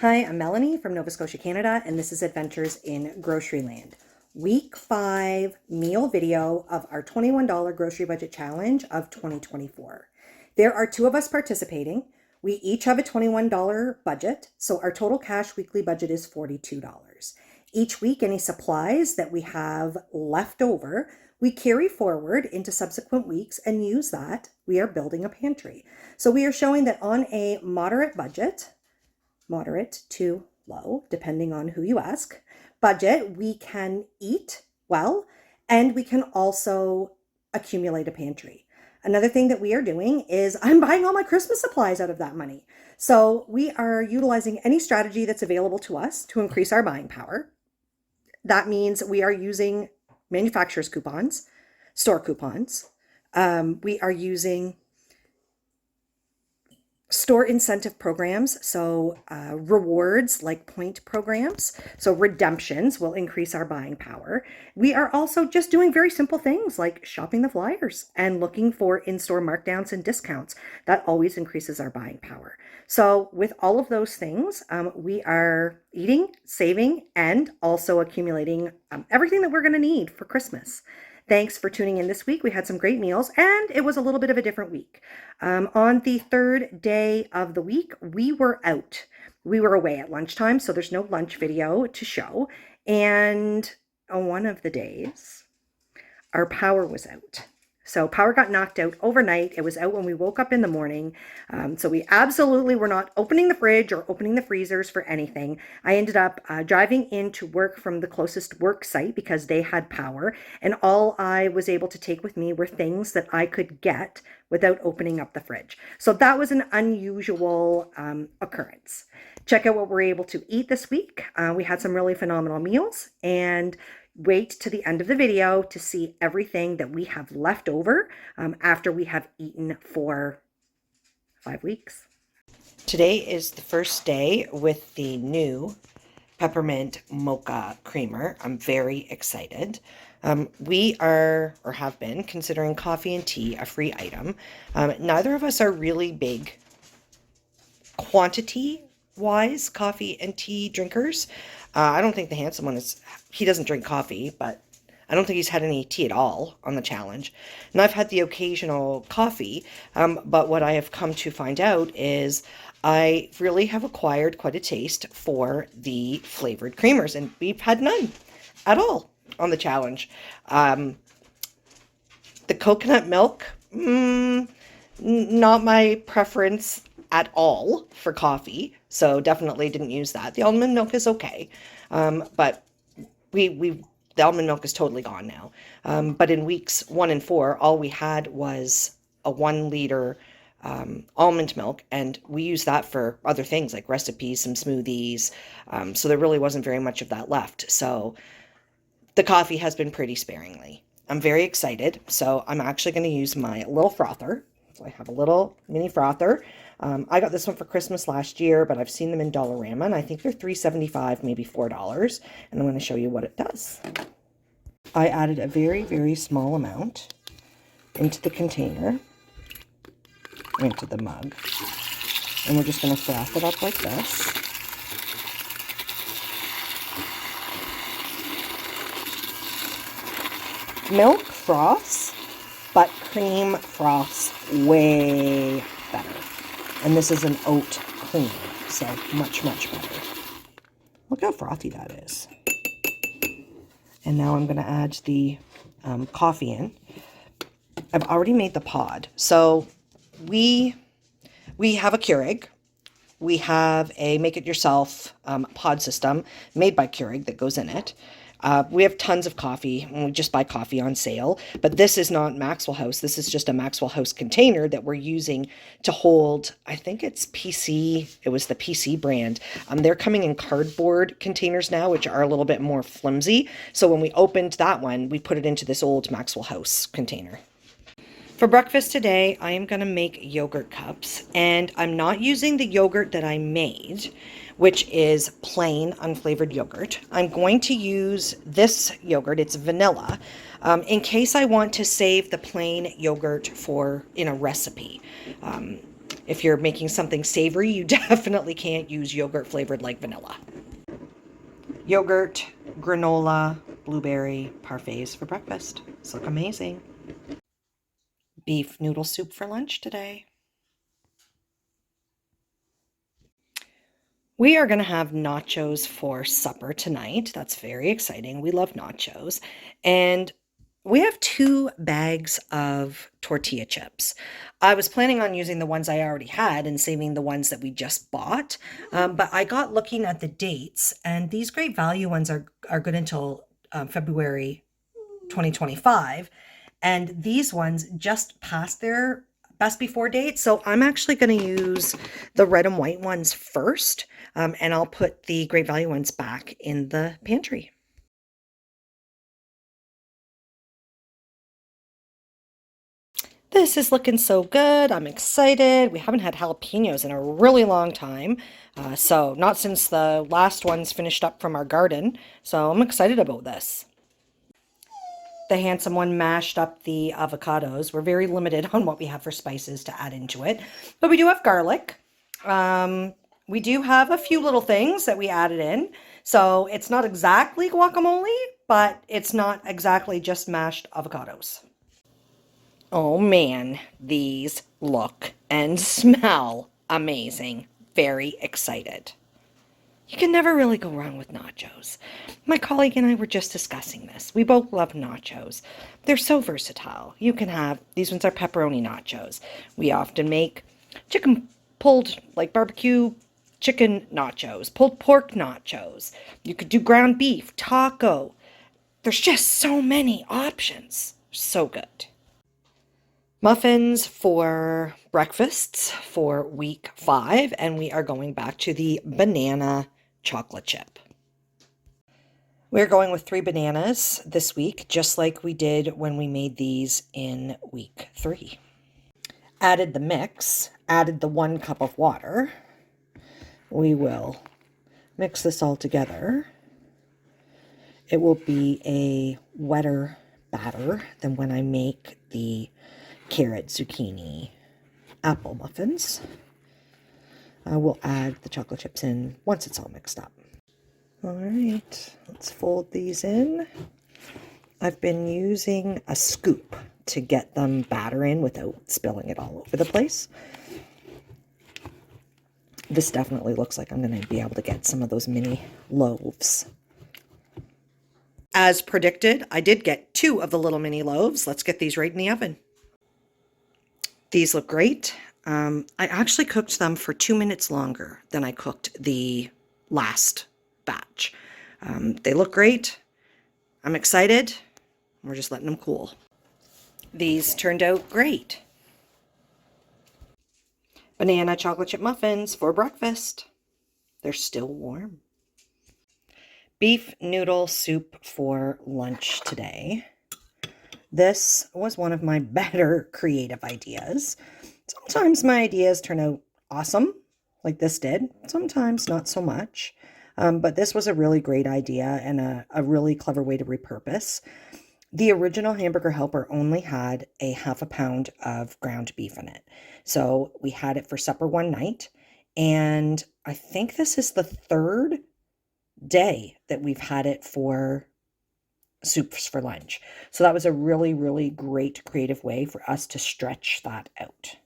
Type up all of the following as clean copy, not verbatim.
Hi, I'm Melanie from Nova Scotia, Canada, and this is Adventures in Grocery Land. Week 5 meal video of our $21 grocery budget challenge of 2024. There are 2 of us participating. We each have a $21 budget, so our total cash weekly budget is $42. Each week, any supplies that we have left over, we carry forward into subsequent weeks and use that. We are building a pantry. So we are showing that on a moderate budget, moderate to low, depending on who you ask, budget, we can eat well, and we can also accumulate a pantry. Another thing that we are doing is I'm buying all my Christmas supplies out of that money. So we are utilizing any strategy that's available to us to increase our buying power. That means we are using manufacturer's coupons, store coupons. We are using store incentive programs, so rewards like point programs, so redemptions will increase our buying power. We are also just doing very simple things like shopping the flyers and looking for in-store markdowns and discounts. That always increases our buying power. So with all of those things, we are eating, saving, and also accumulating everything that we're going to need for Christmas. Thanks for tuning in this week. We had some great meals, and it was a little bit of a different week. On the 3rd day of the week, we were out. We were away at lunchtime, so there's no lunch video to show. And on one of the days, our power was out. So power got knocked out overnight. It was out when we woke up in the morning. So we absolutely were not opening the fridge or opening the freezers for anything. I ended up driving into work from the closest work site because they had power. And all I was able to take with me were things that I could get without opening up the fridge. So that was an unusual occurrence. Check out what we're able to eat this week. We had some really phenomenal meals, and wait to the end of the video to see everything that we have left over after we have eaten for 5 weeks. Today is the first day with the new peppermint mocha creamer. I'm very excited. We are, or have been, considering coffee and tea a free item. Neither of us are really big quantity-wise coffee and tea drinkers. I don't think the handsome one he doesn't drink coffee, but I don't think he's had any tea at all on the challenge. And I've had the occasional coffee, but what I have come to find out is I really have acquired quite a taste for the flavored creamers, and we've had none at all on the challenge. The coconut milk, not my preference at all for coffee, so definitely didn't use that. The almond milk is okay, but the almond milk is totally gone now. But in weeks 1 and 4, all we had was a 1 liter almond milk, and we used that for other things like recipes, some smoothies, so there really wasn't very much of that left. So the coffee has been pretty sparingly. I'm very excited, so I'm actually going to use my little frother. So I have a little mini frother. I got this one for Christmas last year, but I've seen them in Dollarama, and I think they're $3.75, maybe $4. And I'm going to show you what it does. I added a very, very small amount into the container, into the mug, and we're just going to froth it up like this. Milk froths, but cream froths way better. And this is an oat cream, so much, much better. Look how frothy that is. And now I'm going to add the coffee in. I've already made the pod. So we have a Keurig. We have a make-it-yourself pod system made by Keurig that goes in it. We have tons of coffee, and we just buy coffee on sale, but this is not Maxwell House. This is just a Maxwell House container that we're using to hold, I think it's PC, it was the PC brand. They're coming in cardboard containers now, which are a little bit more flimsy. So when we opened that one, we put it into this old Maxwell House container. For breakfast today, I am going to make yogurt cups, and I'm not using the yogurt that I made, which is plain unflavored yogurt. I'm going to use this yogurt, it's vanilla, in case I want to save the plain yogurt for in a recipe. If you're making something savory, you definitely can't use yogurt flavored like vanilla. Yogurt, granola, blueberry parfaits for breakfast. These look amazing. Beef noodle soup for lunch today. We are going to have nachos for supper tonight. That's very exciting. We love nachos. And we have 2 bags of tortilla chips. I was planning on using the ones I already had and saving the ones that we just bought. But I got looking at the dates, and these Great Value ones are good until February 2025. And these ones just passed their best before date. So I'm actually going to use the red and white ones first. And I'll put the Great Value ones back in the pantry. This is looking so good. I'm excited. We haven't had jalapenos in a really long time. So not since the last ones finished up from our garden. So I'm excited about this. The handsome one mashed up the avocados. We're very limited on what we have for spices to add into it. But we do have garlic. We do have a few little things that we added in. So it's not exactly guacamole, but it's not exactly just mashed avocados. Oh man, these look and smell amazing. Very excited. You can never really go wrong with nachos. My colleague and I were just discussing this. We both love nachos. They're so versatile. You can have, these ones are pepperoni nachos. We often make chicken pulled, like barbecue chicken nachos, pulled pork nachos. You could do ground beef, taco. There's just so many options. So good. Muffins for breakfasts for week 5, and we are going back to the banana chocolate chip. We're going with 3 bananas this week, just like we did when we made these in week 3. Added the mix, added the 1 cup of water. We will mix this all together. It will be a wetter batter than when I make the carrot, zucchini, apple muffins. I will add the chocolate chips in once it's all mixed up. All right, let's fold these in. I've been using a scoop to get them batter in without spilling it all over the place. This definitely looks like I'm going to be able to get some of those mini loaves. As predicted, I did get 2 of the little mini loaves. Let's get these right in the oven. These look great. I actually cooked them for 2 minutes longer than I cooked the last batch. They look great. I'm excited. We're just letting them cool. These turned out great. Banana chocolate chip muffins for breakfast. They're still warm. Beef noodle soup for lunch today. This was one of my better creative ideas. Sometimes my ideas turn out awesome, like this did. Sometimes not so much. But this was a really great idea and a really clever way to repurpose. The original Hamburger Helper only had a half a pound of ground beef in it. So we had it for supper one night. And I think this is the 3rd day that we've had it for soups for lunch. So that was a really, really great creative way for us to stretch that out.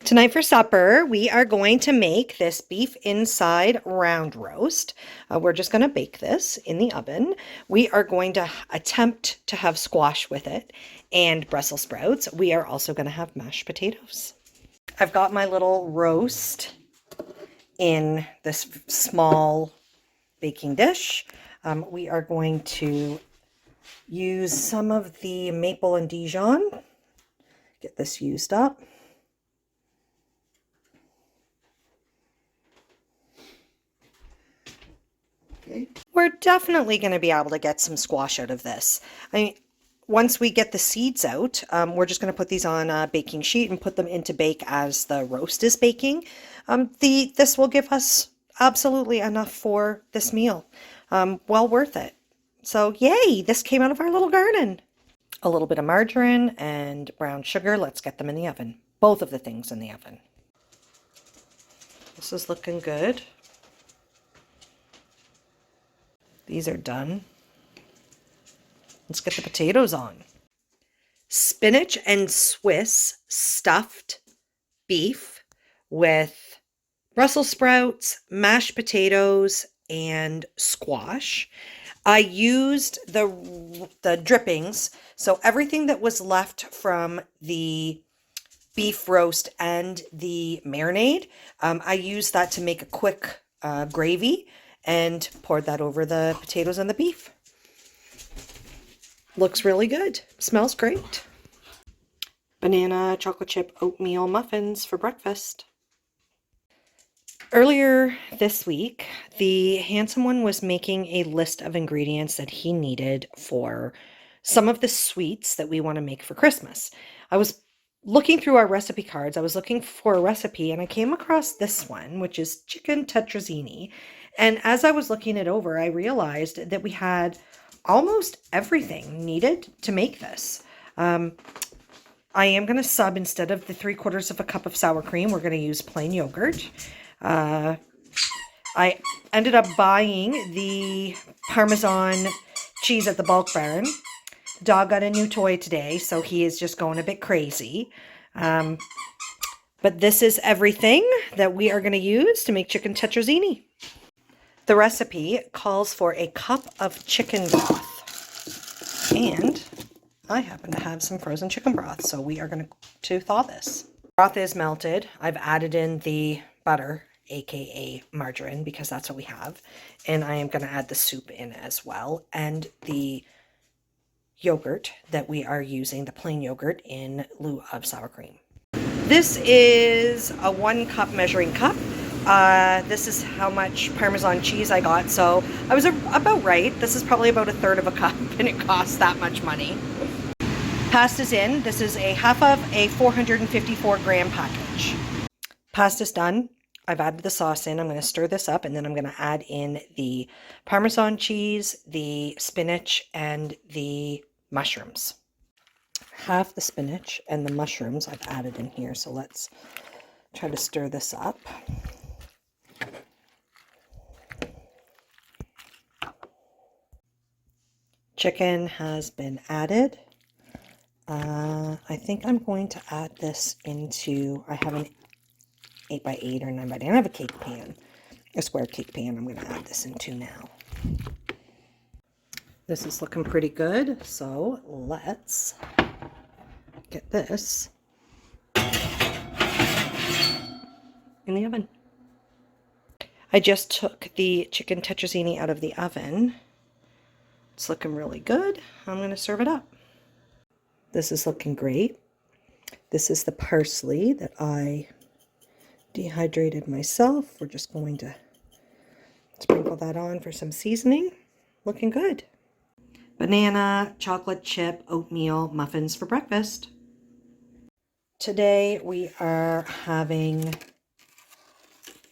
Tonight for supper, we are going to make this beef inside round roast. We're just going to bake this in the oven. We are going to attempt to have squash with it and Brussels sprouts. We are also going to have mashed potatoes. I've got my little roast in this small baking dish. We are going to use some of the maple and Dijon. Get this used up. Okay. We're definitely going to be able to get some squash out of this. Once we get the seeds out, we're just going to put these on a baking sheet and put them into bake as the roast is baking. This will give us absolutely enough for this meal. Well worth it. So yay, this came out of our little garden. A little bit of margarine and brown sugar. Let's get them in the oven. Both of the things in the oven. This is looking good. These are done. Let's get the potatoes on. Spinach and Swiss stuffed beef with Brussels sprouts, mashed potatoes, and squash. I used the drippings, so everything that was left from the beef roast and the marinade, I used that to make a quick gravy and poured that over the potatoes and the beef. Looks really good. Smells great. Banana chocolate chip oatmeal muffins for breakfast. Earlier this week, the handsome one was making a list of ingredients that he needed for some of the sweets that we want to make for Christmas. I was looking through our recipe cards. I was looking for a recipe and I came across this one, which is chicken tetrazzini. And as I was looking it over, I realized that we had almost everything needed to make this. I am going to sub, instead of the 3/4 of a cup of sour cream, we're going to use plain yogurt. I ended up buying the Parmesan cheese at the bulk barn. Dog got a new toy today, so he is just going a bit crazy. But this is everything that we are going to use to make chicken tetrazzini. The recipe calls for a cup of chicken broth, and I happen to have some frozen chicken broth, so we are going to thaw this. Broth is melted. I've added in the butter, aka margarine, because that's what we have, and I am going to add the soup in as well, and the yogurt that we are using, the plain yogurt, in lieu of sour cream. This is a 1 cup measuring cup. This is how much Parmesan cheese I got, so I was about right. This is probably about 1/3 of a cup, and it costs that much money. Pasta's in. This is a half of a 454 gram package. Pasta's done. I've added the sauce in. I'm going to stir this up, and then I'm going to add in the Parmesan cheese, the spinach, and the mushrooms. Half the spinach and the mushrooms I've added in here, so let's try to stir this up. Chicken has been added. I think I'm going to add this into, I have an 8x8 or 9x8. I have a cake pan, a square cake pan. I'm going to add this into now. This is looking pretty good, so let's get this in the oven. I just took the chicken tetrazzini out of the oven. It's looking really good. I'm going to serve it up. This is looking great. This is the parsley that I dehydrated myself. We're just going to sprinkle that on for some seasoning. Looking good. Banana chocolate chip oatmeal muffins for breakfast. Today we are having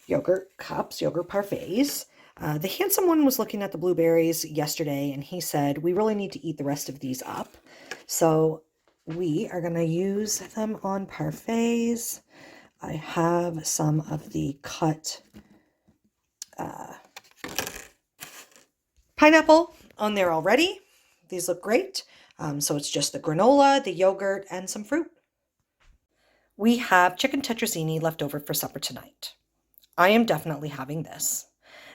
yogurt cups, yogurt parfaits. The handsome one was looking at the blueberries yesterday, and he said, we really need to eat the rest of these up. So we are going to use them on parfaits. I have some of the cut pineapple on there already. These look great. So it's just the granola, the yogurt, and some fruit. We have chicken tetrazzini left over for supper tonight. I am definitely having this.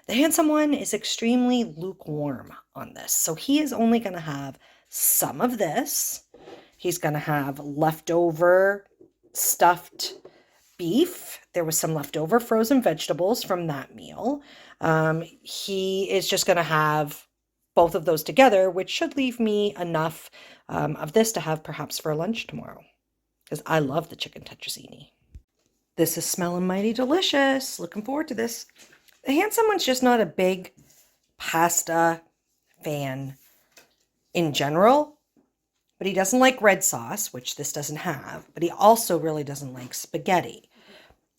The handsome one is extremely lukewarm on this, so he is only going to have some of this. He's going to have leftover stuffed beef. There was some leftover frozen vegetables from that meal. He is just going to have both of those together, which should leave me enough of this to have perhaps for lunch tomorrow, because I love the chicken tetrazzini. This is smelling mighty delicious. Looking forward to this. The handsome one's just not a big pasta fan in general, but he doesn't like red sauce, which this doesn't have, but he also really doesn't like spaghetti.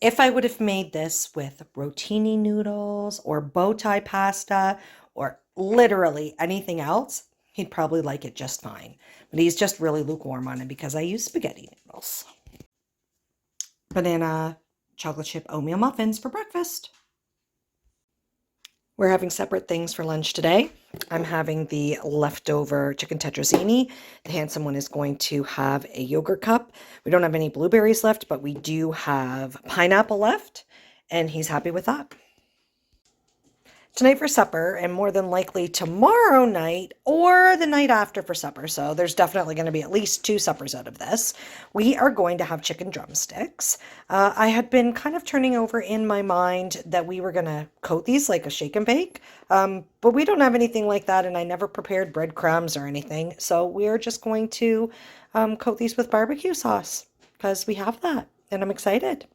If I would have made this with rotini noodles or bow tie pasta or literally anything else, he'd probably like it just fine. But he's just really lukewarm on it because I use spaghetti noodles. Banana chocolate chip oatmeal muffins for breakfast. We're having separate things for lunch today. I'm having the leftover chicken tetrazzini. The handsome one is going to have a yogurt cup. We don't have any blueberries left, but we do have pineapple left, and he's happy with that. Tonight for supper, and more than likely tomorrow night or the night after for supper, so there's definitely going to be at least 2 suppers out of this, we are going to have chicken drumsticks. I had been kind of turning over in my mind that we were going to coat these like a shake and bake, but we don't have anything like that, and I never prepared breadcrumbs or anything, so we're just going to coat these with barbecue sauce because we have that, and I'm excited.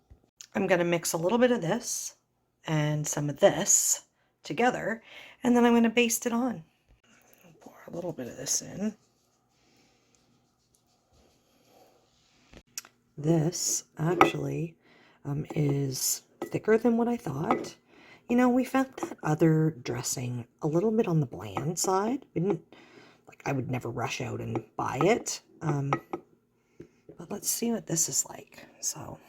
I'm going to mix a little bit of this and some of this together, and then I'm going to baste it on. Pour a little bit of this in. This actually is thicker than what I thought. You know, we found that other dressing a little bit on the bland side. We didn't, like, I would never rush out and buy it. But let's see what this is like. So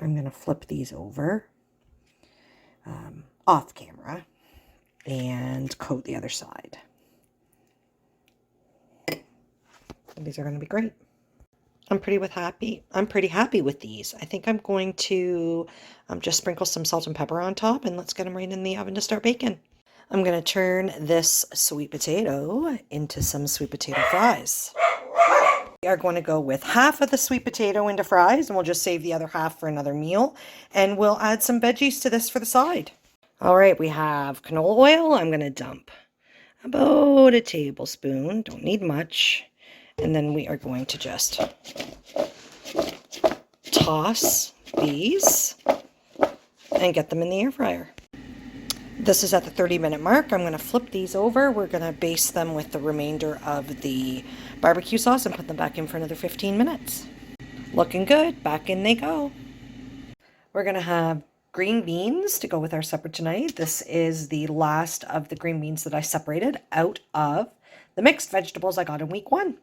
I'm going to flip these over off camera and coat the other side. These are going to be great. I'm pretty happy with these. I think I'm going to just sprinkle some salt and pepper on top, and let's get them right in the oven to start baking. I'm going to turn this sweet potato into some sweet potato fries. We are going to go with half of the sweet potato into fries, and we'll just save the other half for another meal. And we'll add some veggies to this for the side. All right, we have canola oil. I'm going to dump about a tablespoon. Don't need much. And then we are going to just toss these and get them in the air fryer. This is at the 30-minute mark. I'm going to flip these over. We're going to baste them with the remainder of the barbecue sauce and put them back in for another 15 minutes. Looking good. Back in they go. We're going to have green beans to go with our supper tonight. This is the last of the green beans that I separated out of the mixed vegetables I got in week 1.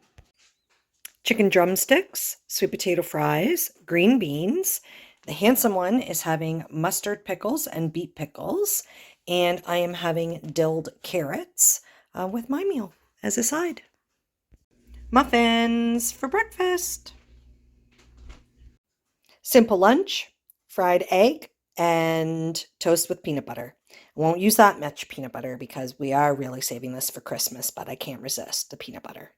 Chicken drumsticks, sweet potato fries, green beans. The handsome one is having mustard pickles and beet pickles. And I am having dilled carrots with my meal as a side. Muffins for breakfast. Simple lunch, fried egg, and toast with peanut butter. I won't use that much peanut butter because we are really saving this for Christmas, but I can't resist the peanut butter.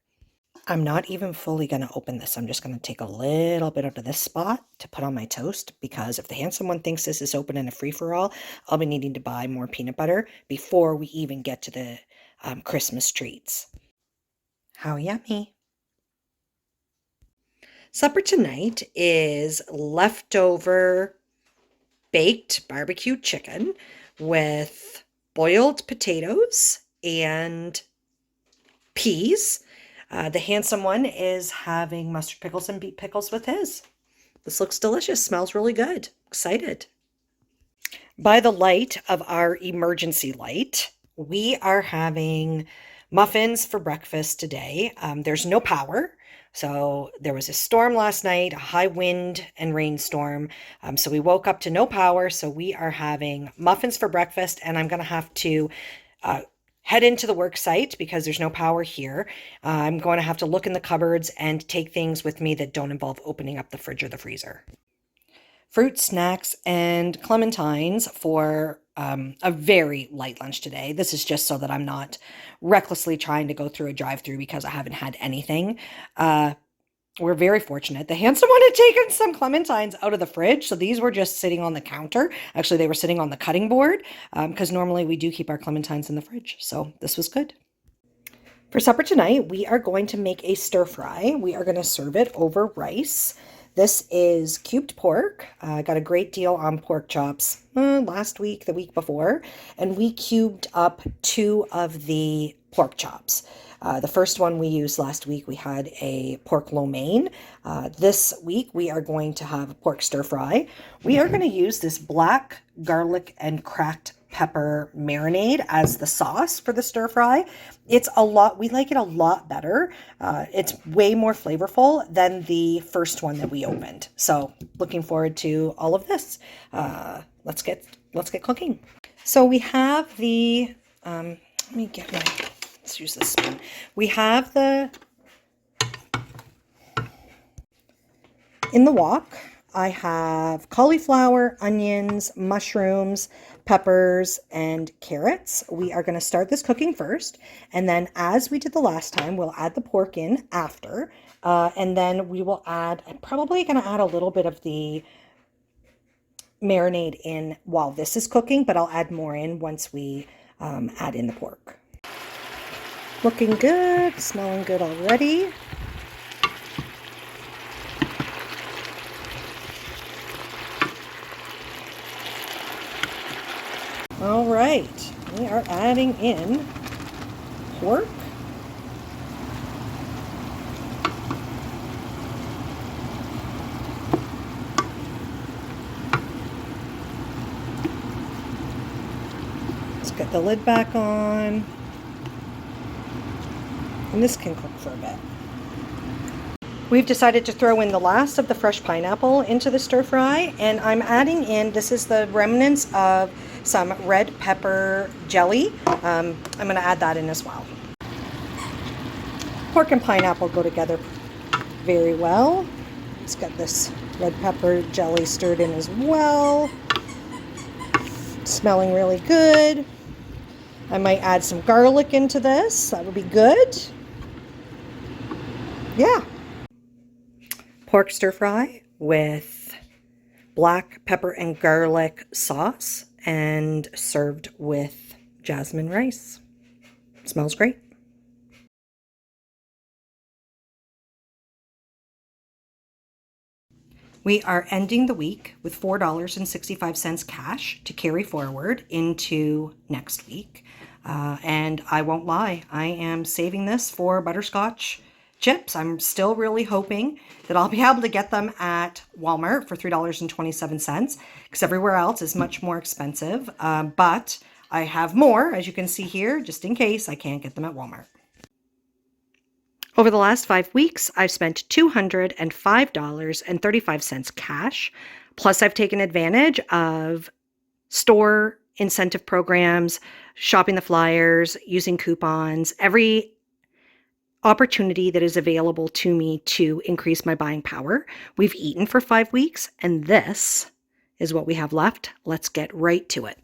I'm not even fully going to open this. I'm just going to take a little bit out of this spot to put on my toast, because if the handsome one thinks this is open and a free-for-all, I'll be needing to buy more peanut butter before we even get to the Christmas treats. How yummy. Supper tonight is leftover baked barbecue chicken with boiled potatoes and peas. The handsome one is having mustard pickles and beet pickles with his. This looks delicious. Smells really good. Excited. By the light of our emergency light, we are having muffins for breakfast today. There's no power. So there was a storm last night, a high wind and rainstorm. So we woke up to no power. So we are having muffins for breakfast, and I'm going to have to head into the work site because there's no power here. I'm going to have to look in the cupboards and take things with me that don't involve opening up the fridge or the freezer. Fruit, snacks, and clementines for a very light lunch today. This is just so that I'm not recklessly trying to go through a drive-through because I haven't had anything. We're very fortunate. The handsome one had taken some clementines out of the fridge, so these were just sitting on the counter. Actually, they were sitting on the cutting board because normally we do keep our clementines in the fridge, so this was good. For supper tonight, we are going to make a stir fry. We are going to serve it over rice. This is cubed pork. I got a great deal on pork chops last week, the week before, and we cubed up 2 of the pork chops. The first one we used last week, we had a pork lo mein. This week we are going to have pork stir fry. We are going to use this black garlic and cracked pepper marinade as the sauce for the stir fry. We like it a lot better. It's way more flavorful than the first one that we opened. So looking forward to all of this. Let's get cooking. So we have the, let's use this spoon. We have in the wok, I have cauliflower, onions, mushrooms, peppers, and carrots. We are going to start this cooking first, and then as we did the last time, we'll add the pork in after, and then we will add, I'm probably going to add a little bit of the marinade in while this is cooking, but I'll add more in once we add in the pork. Looking good, smelling good already. All right, we are adding in pork. Let's get the lid back on. And this can cook for a bit. We've decided to throw in the last of the fresh pineapple into the stir fry, and I'm adding in, this is the remnants of some red pepper jelly. I'm going to add that in as well. Pork and pineapple go together very well. Let's get this red pepper jelly stirred in as well. Smelling really good. I might add some garlic into this. That would be good. Yeah. Pork stir fry with black pepper and garlic sauce and served with jasmine rice. Smells great. We are ending the week with $4.65 cash to carry forward into next week. And I won't lie, I am saving this for butterscotch chips. I'm still really hoping that I'll be able to get them at Walmart for $3.27 because everywhere else is much more expensive. But I have more, as you can see here, just in case I can't get them at Walmart. Over the last 5 weeks, I've spent $205.35 cash. Plus, I've taken advantage of store incentive programs, shopping the flyers, using coupons, every opportunity that is available to me to increase my buying power. We've eaten for 5 weeks, and this is what we have left. Let's get right to it.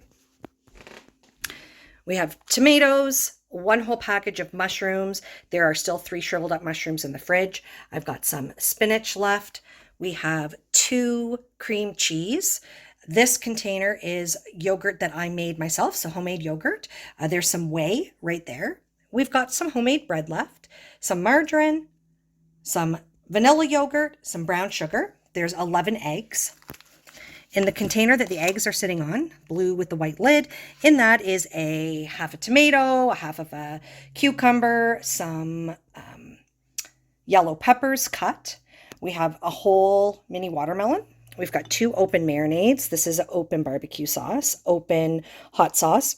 We have tomatoes, 1 whole package of mushrooms. There are still 3 shriveled up mushrooms in the fridge. I've got some spinach left. We have 2 cream cheese. This container is yogurt that I made myself, so homemade yogurt. There's some whey right there. We've got some homemade bread left, some margarine, some vanilla yogurt, some brown sugar. There's 11 eggs. In the container that the eggs are sitting on, blue with the white lid, in that is a half a tomato, a half of a cucumber, some yellow peppers cut. We have a whole mini watermelon. We've got 2 open marinades. This is an open barbecue sauce, open hot sauce.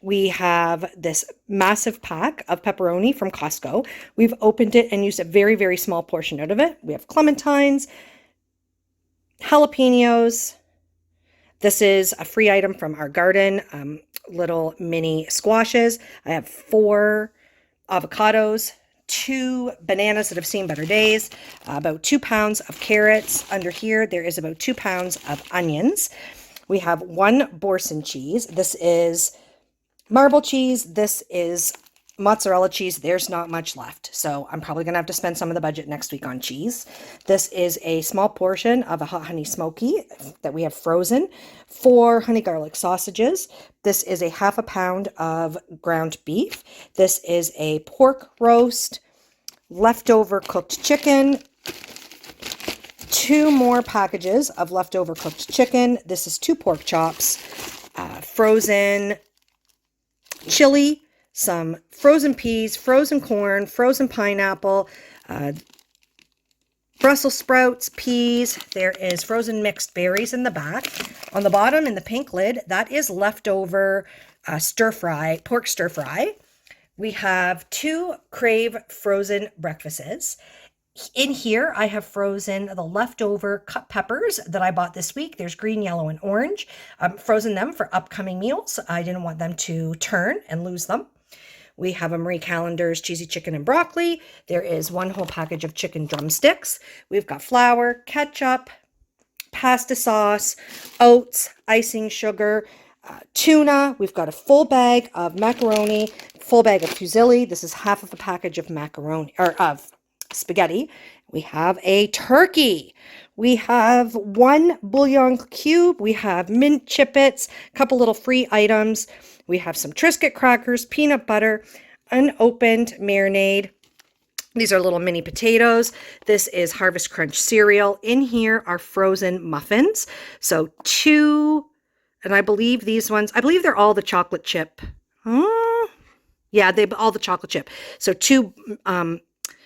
We have this massive pack of pepperoni from Costco. We've opened it and used a very, very small portion out of it. We have clementines, jalapenos. This is a free item from our garden, little mini squashes. I have 4 avocados, 2 bananas that have seen better days, about 2 pounds of carrots. Under here, there is about 2 pounds of onions. We have 1 Boursin cheese. This is marble cheese. This is mozzarella cheese. There's not much left, so I'm probably going to have to spend some of the budget next week on cheese. This is a small portion of a hot honey smoky that we have frozen. 4 honey garlic sausages. This is a half a pound of ground beef. This is a pork roast, leftover cooked chicken, 2 more packages of leftover cooked chicken. This is 2 pork chops, frozen chili, some frozen peas, frozen corn, frozen pineapple, Brussels sprouts, peas. There is frozen mixed berries in the back. On the bottom in the pink lid, that is leftover pork stir fry. We have 2 Crave frozen breakfasts. In here, I have frozen the leftover cut peppers that I bought this week. There's green, yellow, and orange. Frozen them for upcoming meals. I didn't want them to turn and lose them. We have a Marie Callender's cheesy chicken and broccoli. There is 1 whole package of chicken drumsticks. We've got flour, ketchup, pasta sauce, oats, icing sugar, tuna. We've got a full bag of macaroni, full bag of fusilli. This is half of a package of macaroni, or of spaghetti. We have a turkey. We have 1 bouillon cube. We have mint chippets, a couple little free items. We have some Triscuit crackers, peanut butter, unopened marinade. These are little mini potatoes. This is Harvest Crunch cereal. In here are frozen muffins. So 2, and I believe these ones, I believe they're all the chocolate chip. Yeah, they all the chocolate chip. So 2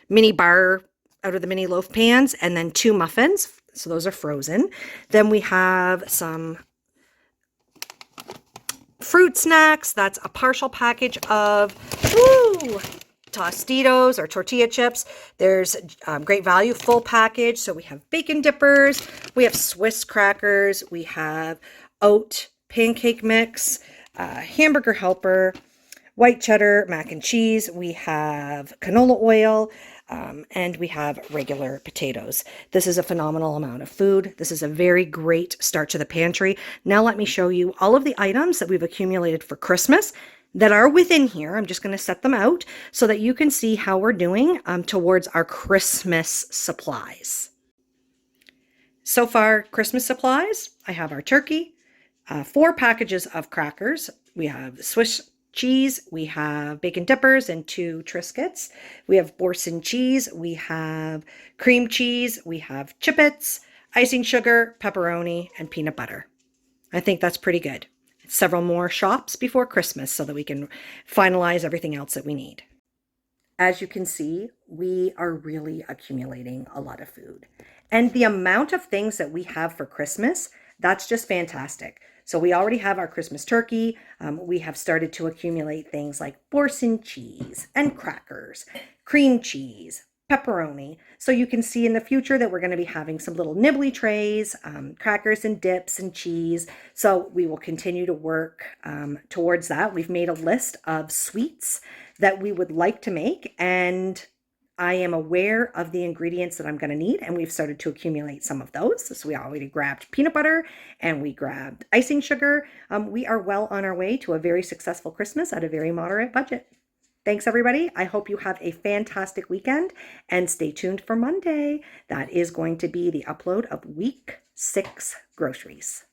mini bar out of the mini loaf pans, and then 2 muffins. So those are frozen. Then we have some fruit snacks. That's a partial package of Tostitos or tortilla chips. There's Great Value full package. So we have bacon dippers. We have Swiss crackers. We have oat pancake mix, hamburger helper, white cheddar mac and cheese. We have canola oil. And we have regular potatoes. This is a phenomenal amount of food. This is a very great start to the pantry. Now let me show you all of the items that we've accumulated for Christmas that are within here. I'm just going to set them out so that you can see how we're doing towards our Christmas supplies. So far, Christmas supplies, I have our turkey, 4 packages of crackers. We have Swiss cheese, we have bacon dippers and 2 Triscuits. We have Boursin cheese, we have cream cheese, we have chippets, icing sugar, pepperoni, and peanut butter. I think that's pretty good. Several more shops before Christmas so that we can finalize everything else that we need. As you can see, we are really accumulating a lot of food. And the amount of things that we have for Christmas, that's just fantastic. So we already have our Christmas turkey. We have started to accumulate things like Boursin cheese and crackers, cream cheese, pepperoni. So you can see in the future that we're going to be having some little nibbly trays, crackers and dips and cheese. So we will continue to work towards that. We've made a list of sweets that we would like to make, and I am aware of the ingredients that I'm going to need, and we've started to accumulate some of those. So we already grabbed peanut butter and we grabbed icing sugar. We are well on our way to a very successful Christmas at a very moderate budget. Thanks, everybody. I hope you have a fantastic weekend, and stay tuned for Monday. That is going to be the upload of week 6 groceries.